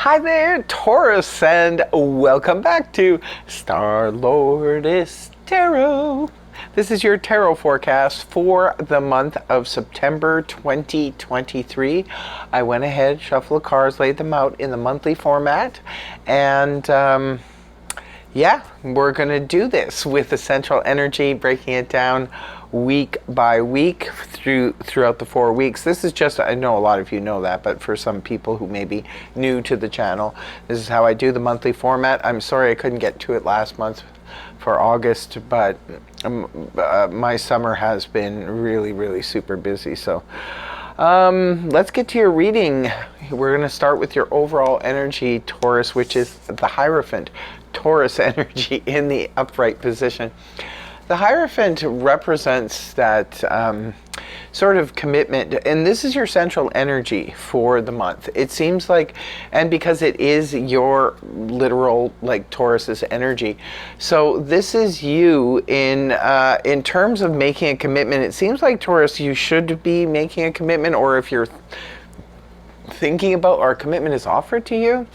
Hi there, Taurus, and welcome back to Star Lordess Tarot. This is your tarot forecast for the month of September 2023. I went ahead, shuffled the cards, laid them out in the monthly format, and yeah, we're going to do this with the central energy, breaking it down week by week throughout the 4 weeks. This is just, I know a lot of you know that, but for some people who may be new to the channel, this is how I do the monthly format. I'm sorry I couldn't get to it last month for August, but my summer has been really super busy. So let's get to your reading. We're going to start with your overall energy, Taurus, which is the Hierophant. Taurus energy in the upright position. The Hierophant represents that sort of commitment, and this is your central energy for the month. It seems like, and because it is your literal, like, Taurus's energy, so this is you in terms of making a commitment. It seems like, Taurus, you should be making a commitment, or if you're thinking about, or a commitment is offered to you,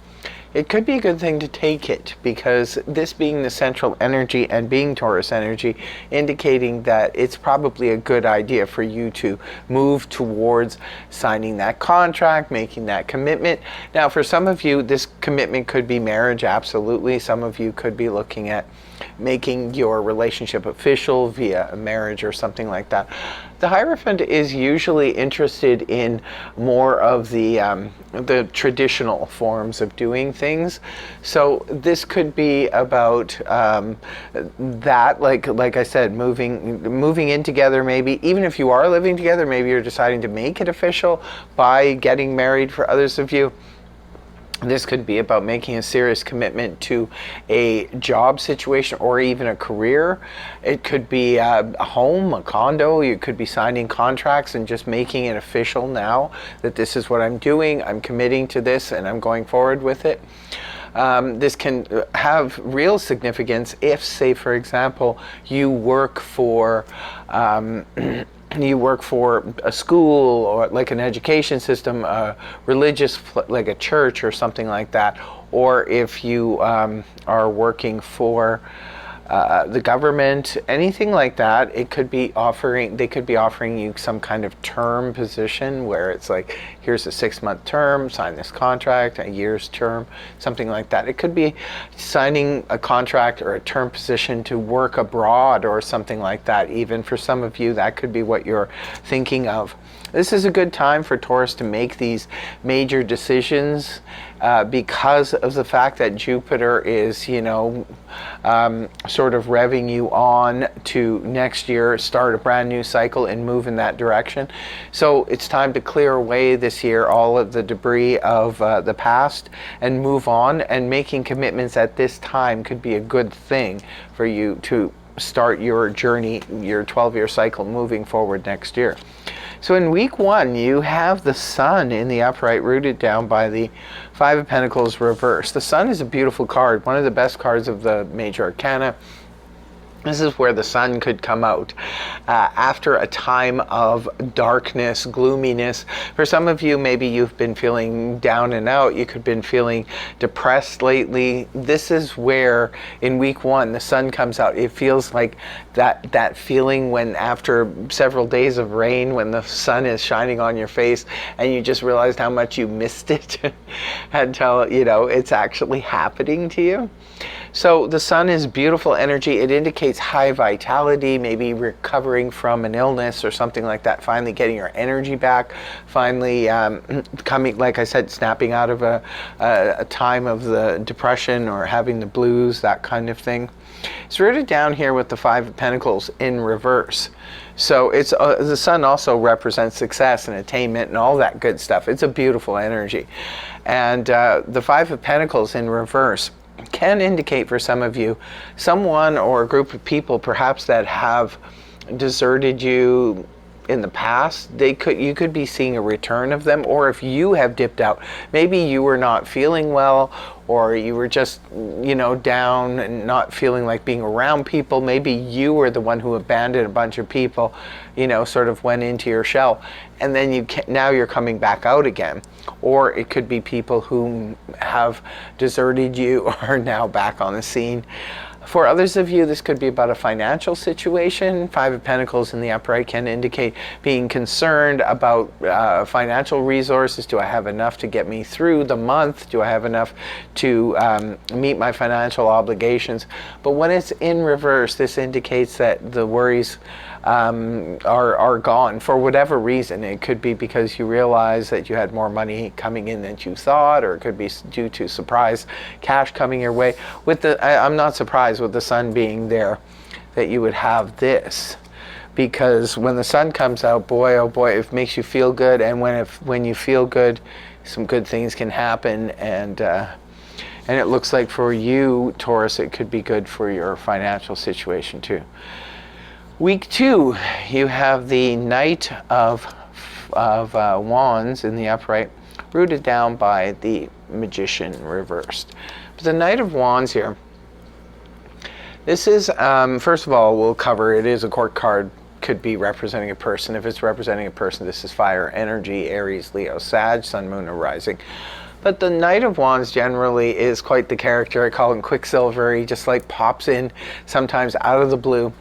it could be a good thing to take it, because this being the central energy and being Taurus energy, indicating that it's probably a good idea for you to move towards signing that contract, making that commitment. Now, for some of you, this commitment could be marriage, absolutely. Some of you could be looking at making your relationship official via a marriage or something like that. The Hierophant is usually interested in more of the traditional forms of doing things. So this could be about that, like I said, moving in together. Maybe even if you are living together, maybe you're deciding to make it official by getting married. For others of you, this could be about making a serious commitment to a job situation or even a career. It could be a home, a condo. You could be signing contracts and just making it official now that this is what I'm doing. I'm committing to this and I'm going forward with it. This can have real significance if, say, for example, you work for a school or like an education system, a religious, like a church or something like that, or if you are working for the government, anything like that. It could be they could be offering you some kind of term position where it's like, here's a 6-month term, sign this contract, a year's term, something like that. It could be signing a contract or a term position to work abroad or something like that. Even for some of you, that could be what you're thinking of. This is a good time for Taurus to make these major decisions because of the fact that Jupiter is, sort of revving you on to next year, start a brand new cycle and move in that direction. So it's time to clear away this year all of the debris of the past and move on, and making commitments at this time could be a good thing for you to start your journey, your 12-year cycle moving forward next year. So in week 1, you have the Sun in the upright, rooted down by the 5 of Pentacles reversed. The Sun is a beautiful card, one of the best cards of the major arcana. This is where the Sun could come out after a time of darkness, gloominess. For some of you, maybe you've been feeling down and out. You could have been feeling depressed lately. This is where, in week 1, the Sun comes out. It feels like that feeling when, after several days of rain, when the sun is shining on your face and you just realized how much you missed it until, it's actually happening to you. So the Sun is beautiful energy. It indicates high vitality, maybe recovering from an illness or something like that, finally getting your energy back, finally coming, like I said, snapping out of a time of the depression or having the blues, that kind of thing. It's rooted down here with the 5 of Pentacles in reverse. So it's the Sun also represents success and attainment and all that good stuff. It's a beautiful energy. And the 5 of Pentacles in reverse can indicate for some of you someone or a group of people perhaps that have deserted you, in the past, you could be seeing a return of them. Or if you have dipped out, maybe you were not feeling well, or you were just, down and not feeling like being around people. Maybe you were the one who abandoned a bunch of people, sort of went into your shell, and then now you're coming back out again. Or it could be people who have deserted you are now back on the scene. For others of you, this could be about a financial situation. Five of Pentacles in the upright can indicate being concerned about financial resources. Do I have enough to get me through the month? Do I have enough to meet my financial obligations? But when it's in reverse, this indicates that the worries are gone for whatever reason. It could be because you realize that you had more money coming in than you thought, or it could be due to surprise cash coming your way. I'm not surprised with the sun being there that you would have this, because when the sun comes out, boy oh boy, it makes you feel good, and when you feel good, some good things can happen, and it looks like for you, Taurus, it could be good for your financial situation too. Week 2, you have the Knight of Wands in the upright, rooted down by the Magician reversed. But the Knight of Wands here, this is, first of all, we'll cover, it is a court card, could be representing a person. If it's representing a person, this is fire energy, Aries, Leo, Sag, Sun, Moon, or Rising. But the Knight of Wands generally is quite the character. I call him Quicksilver. He just like pops in sometimes out of the blue.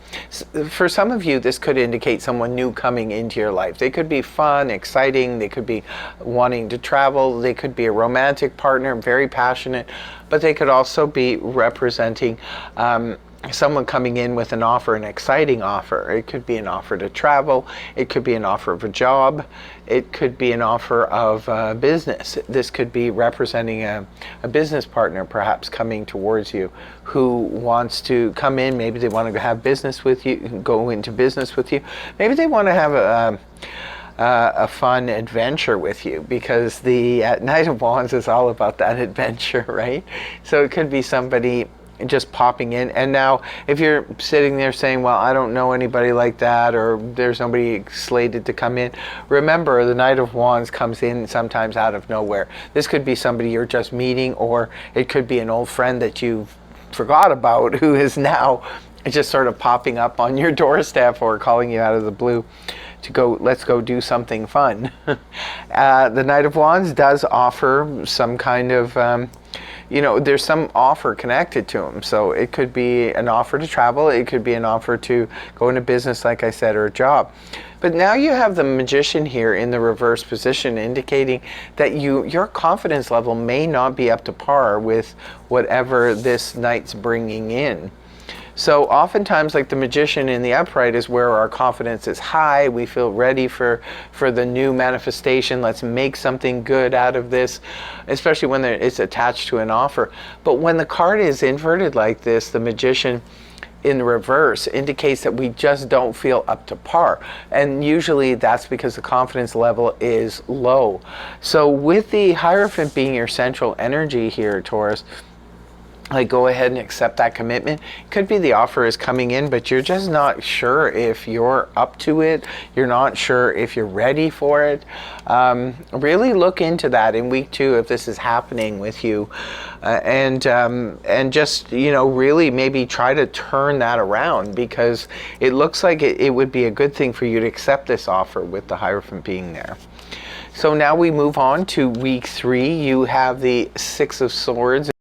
For some of you, this could indicate someone new coming into your life. They could be fun, exciting. They could be wanting to travel. They could be a romantic partner, very passionate. But they could also be representing someone coming in with an offer, an exciting offer. It could be an offer to travel. It could be an offer of a job. It could be an offer of business. This could be representing a business partner perhaps coming towards you who wants to come in. Maybe they want to have business with you, go into business with you. Maybe they want to have a fun adventure with you, because the Knight of Wands is all about that adventure, right? So it could be somebody just popping in. And now if you're sitting there saying, well, I don't know anybody like that, or there's nobody slated to come in, remember the Knight of Wands comes in sometimes out of nowhere. This could be somebody you're just meeting, or it could be an old friend that you forgot about who is now just sort of popping up on your doorstep or calling you out of the blue to go, let's go do something fun. The Knight of Wands does offer some kind of there's some offer connected to him. So it could be an offer to travel. It could be an offer to go into business, like I said, or a job. But now you have the Magician here in the reverse position, indicating that your confidence level may not be up to par with whatever this Knight's bringing in. So oftentimes, like the Magician in the upright is where our confidence is high. We feel ready for the new manifestation. Let's make something good out of this, especially when it's attached to an offer. But when the card is inverted like this, the Magician in the reverse indicates that we just don't feel up to par. And usually that's because the confidence level is low. So with the Hierophant being your central energy here, Taurus, like go ahead and accept that commitment. Could be the offer is coming in, but you're just not sure if you're up to it. You're not sure if you're ready for it. Really look into that in week 2 if this is happening with you, and just really maybe try to turn that around, because it looks like it would be a good thing for you to accept this offer with the Hierophant being there. So now we move on to week 3. You have the Six of Swords